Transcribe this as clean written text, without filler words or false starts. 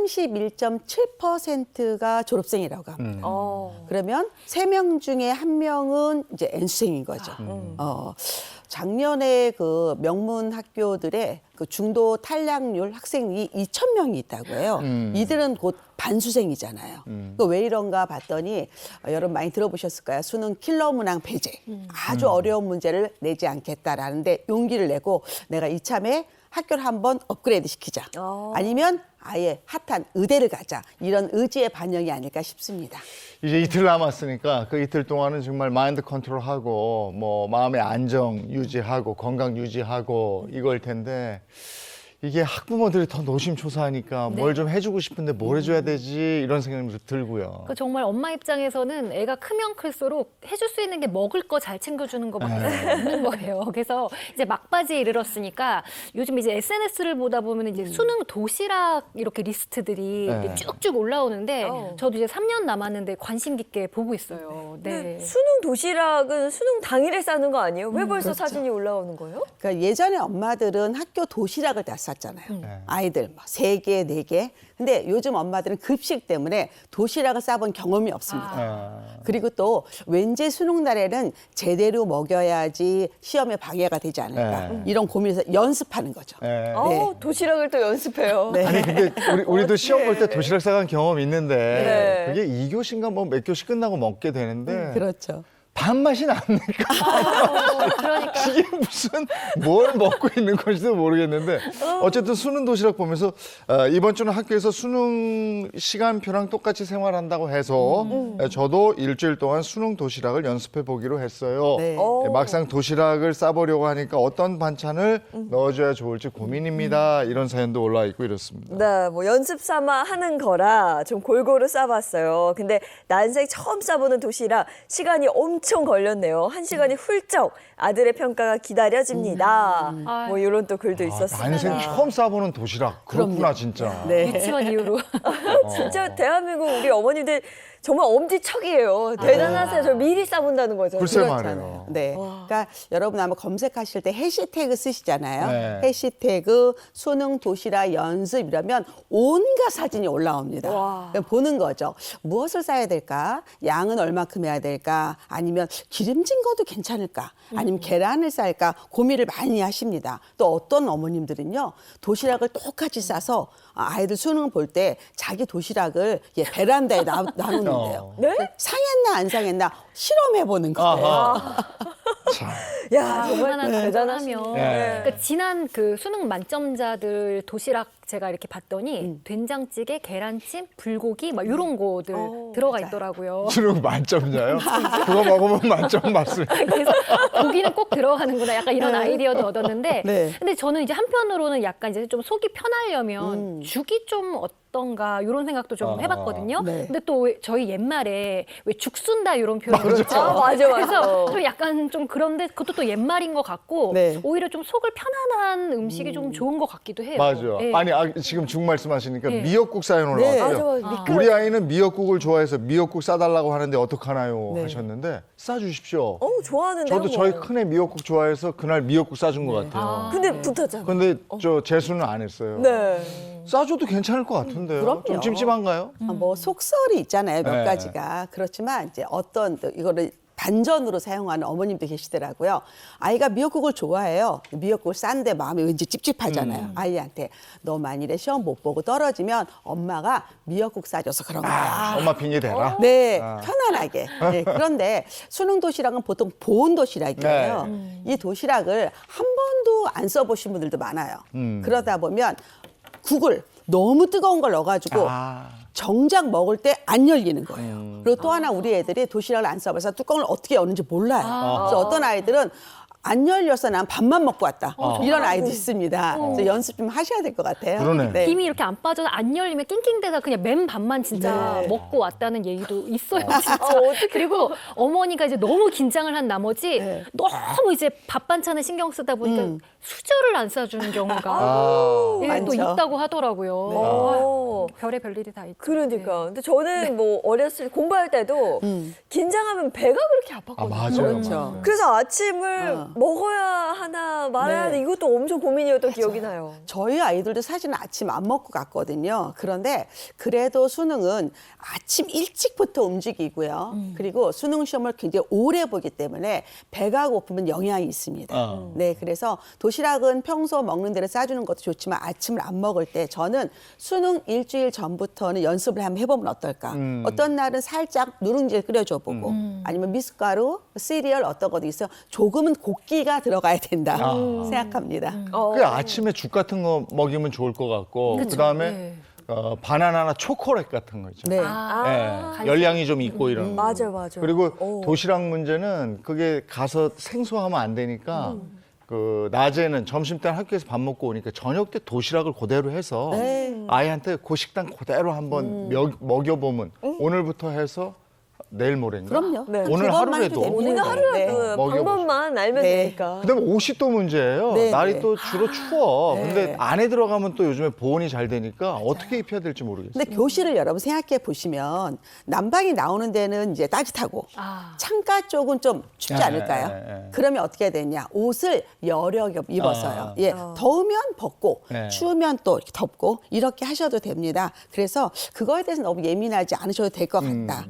31.7%가 졸업생이라고 합니다. 그러면 3명 중에 1명은 이제 N수생인 거죠. 작년에 그 명문 학교들의 그 중도 탈락률 학생이 2,000명이 있다고 해요. 이들은 곧 반수생이잖아요. 왜 이런가 봤더니 여러분 많이 들어보셨을까요? 수능 킬러 문항 배제. 아주 어려운 문제를 내지 않겠다라는데 용기를 내고 내가 이참에 학교를 한번 업그레이드 시키자. 아니면 아예 핫한 의대를 가자. 이런 의지의 반영이 아닐까 싶습니다. 이제 이틀 남았으니까 그 이틀 동안은 정말 마인드 컨트롤하고 뭐 마음의 안정 유지하고 건강 유지하고 이걸 텐데 이게 학부모들이 더 노심초사하니까 뭘 좀 해주고 싶은데 뭘 해줘야 되지 이런 생각이 들고요. 정말 엄마 입장에서는 애가 크면 클수록 해줄 수 있는 게 먹을 거 잘 챙겨주는 거밖에 없는 거예요. 그래서 이제 막바지에 이르렀으니까 요즘 이제 SNS를 보다 보면 이제 수능 도시락 이렇게 리스트들이 이렇게 쭉쭉 올라오는데 저도 이제 3년 남았는데 관심 깊게 보고 있어요. 네. 수능 도시락은 수능 당일에 싸는 거 아니에요? 왜 벌써 사진이 올라오는 거예요? 그러니까 예전에 엄마들은 학교 도시락을 다 쌌잖아요. 아이들 막 3개, 4개. 근데 요즘 엄마들은 급식 때문에 도시락을 싸본 경험이 없습니다. 그리고 또 왠지 수능 날에는 제대로 먹여야지 시험에 방해가 되지 않을까. 이런 고민에서 연습하는 거죠. 도시락을 또 연습해요. 네. 아니 근데 우리도 시험 볼 때 도시락 싸간 경험 있는데 그게 2교시인가 뭐 몇 교시 끝나고 먹게 되는데 그렇죠. 밥맛이 납니까? 그러니까. 이게 무슨 뭘 먹고 있는 건지도 모르겠는데 어쨌든 수능 도시락 보면서 이번 주는 학교에서 수능 시간표랑 똑같이 생활한다고 해서 저도 일주일 동안 수능 도시락을 연습해 보기로 했어요. 네. 막상 도시락을 싸보려고 하니까 어떤 반찬을 넣어줘야 좋을지 고민입니다. 이런 사연도 올라와 있고 이렇습니다. 네, 뭐 연습 삼아 하는 거라 좀 골고루 싸봤어요. 근데 난생 처음 싸보는 도시락 시간이 엄청 걸렸네요. 1시간이 훌쩍 아들의 평가가 기다려집니다. 뭐 이런 또 글도 있었습니다. 난생 처음 싸보는 도시락. 그렇구나 진짜. 네. 유치원 이후로. 진짜 대한민국 우리 어머니들 정말 엄지척이에요. 대단하세요. 저 미리 싸본다는 거죠. 글쎄 그렇잖아요. 말이에요. 네. 그러니까 여러분 아마 검색하실 때 해시태그 쓰시잖아요. 네. 해시태그 수능 도시락 연습 이러면 온갖 사진이 올라옵니다. 그냥 보는 거죠. 무엇을 싸야 될까? 양은 얼마큼 해야 될까? 아니면 기름진 것도 괜찮을까? 아니면 계란을 쌀까? 고민을 많이 하십니다. 또 어떤 어머님들은요. 도시락을 똑같이 싸서 아이들 수능 볼 때 자기 도시락을 베란다에 놔놓는데요. 네? 상했나 안 상했나 실험해보는 거예요. 야, 정말 얼마나 대단하시네요. 대단하면. 네. 그러니까 지난 그 수능 만점자들 도시락 제가 이렇게 봤더니 된장찌개, 계란찜, 불고기 막 이런 거들 들어가 있더라고요. 수능 만점자요? 그거 먹으면 만점 맞습니다. 그래서 고기는 꼭 들어가는구나 약간 이런 아이디어도 얻었는데 네. 근데 저는 이제 한편으로는 약간 이제 좀 속이 편하려면 죽이 좀 어떤가 이런 생각도 좀 해봤거든요. 네. 근데 또 저희 옛말에 왜 죽순다 이런 표현이 있죠. 맞아. 그래서 좀 약간 좀 그런데 그것도 또 옛말인 것 같고 네. 오히려 좀 속을 편안한 음식이 좀 좋은 것 같기도 해요. 맞아. 네. 아니 지금 죽 말씀하시니까 네. 미역국 사연 네. 올라왔어요. 맞아. 우리 아이는 미역국을 좋아해서 미역국 싸달라고 하는데 어떡하나요? 하셨는데 싸주십시오. 좋아하는데. 저도 저희 큰애 미역국 좋아해서 그날 미역국 싸준 것 같아요. 근데 붙었잖아. 근데 저 재수는 안 했어요. 네. 싸줘도 괜찮을 것 같은데요. 그럼요. 좀 찜찜한가요? 뭐 속설이 있잖아요. 몇 네. 가지가. 그렇지만 이제 어떤 또 이거를 반전으로 사용하는 어머님도 계시더라고요. 아이가 미역국을 좋아해요. 미역국을 싼데 마음이 왠지 찝찝하잖아요. 아이한테. 너 만일에 시험 못 보고 떨어지면 엄마가 미역국 싸줘서 그런 거야. 엄마 핑계 대라. 네, 편안하게. 네, 그런데 수능 도시락은 보통 보온 도시락이에요. 이 도시락을 한 번도 안 써보신 분들도 많아요. 그러다 보면 국을 너무 뜨거운 걸 넣어가지고 정작 먹을 때 안 열리는 거예요. 그리고 또 하나 우리 애들이 도시락을 안 써봐서 뚜껑을 어떻게 여는지 몰라요. 그래서 어떤 아이들은 안 열려서 난 밥만 먹고 왔다. 이런 아이도 있습니다. 그래서 연습 좀 하셔야 될 것 같아요. 그러네. 김이 이렇게 안 빠져서 안 열리면 낑낑대다 그냥 맨 밥만 진짜 먹고 왔다는 얘기도 있어요. 진짜. 그리고 어머니가 이제 너무 긴장을 한 나머지 너무 이제 밥 반찬에 신경 쓰다 보니까 수저를 안 싸주는 경우가 또 많죠. 있다고 하더라고요. 별의 별일이 다 있죠. 그러니까. 근데 저는 뭐 어렸을 때 공부할 때도 긴장하면 배가 그렇게 아팠거든요. 아, 맞아요. 그렇죠. 그래서 아침을 먹어야 하나 말아야 하나 네. 이것도 엄청 고민이었던 기억이 나요. 저희 아이들도 사실은 아침 안 먹고 갔거든요. 그런데 그래도 수능은 아침 일찍부터 움직이고요. 그리고 수능 시험을 굉장히 오래 보기 때문에 배가 고프면 영향이 있습니다. 네, 그래서 도시락은 평소 먹는 대로 싸주는 것도 좋지만 아침을 안 먹을 때 저는 수능 일주일 전부터는 연습을 한번 해보면 어떨까. 어떤 날은 살짝 누룽지를 끓여줘 보고 아니면 미숫가루, 시리얼 어떤 것도 있어요. 조금은 고기가 들어가야 된다 생각합니다. 그 아침에 죽 같은 거 먹이면 좋을 것 같고 그다음에 네. 바나나나 초콜릿 같은 거 있죠. 네. 네, 열량이 좀 있고 이런 거. 맞아. 그리고 오. 도시락 문제는 그게 가서 생소하면 안 되니까 그 낮에는 점심 때 학교에서 밥 먹고 오니까 저녁 때 도시락을 그대로 해서 아이한테 그 식단 그대로 한번 먹여보면 오늘부터 해서 내일 모레인가? 그럼요. 네. 오늘 그것만 해도 하루라도. 됩니다. 오늘 하루라도 네. 먹여보시죠. 방법만 알면 네. 되니까. 그다음에 옷이 또 문제예요. 네, 날이 네. 또 주로 추워. 네. 근데 안에 들어가면 또 요즘에 보온이 잘 되니까 어떻게 입혀야 될지 모르겠어요. 근데 교실을 여러분 생각해 보시면 난방이 나오는 데는 이제 따뜻하고 창가 쪽은 좀 춥지 네, 않을까요? 네, 네. 그러면 어떻게 해야 되냐? 옷을 여러 겹 입어서요. 아. 예, 더우면 벗고 네. 추우면 또 이렇게 덮고 이렇게 하셔도 됩니다. 그래서 그거에 대해서 너무 예민하지 않으셔도 될 것 같다.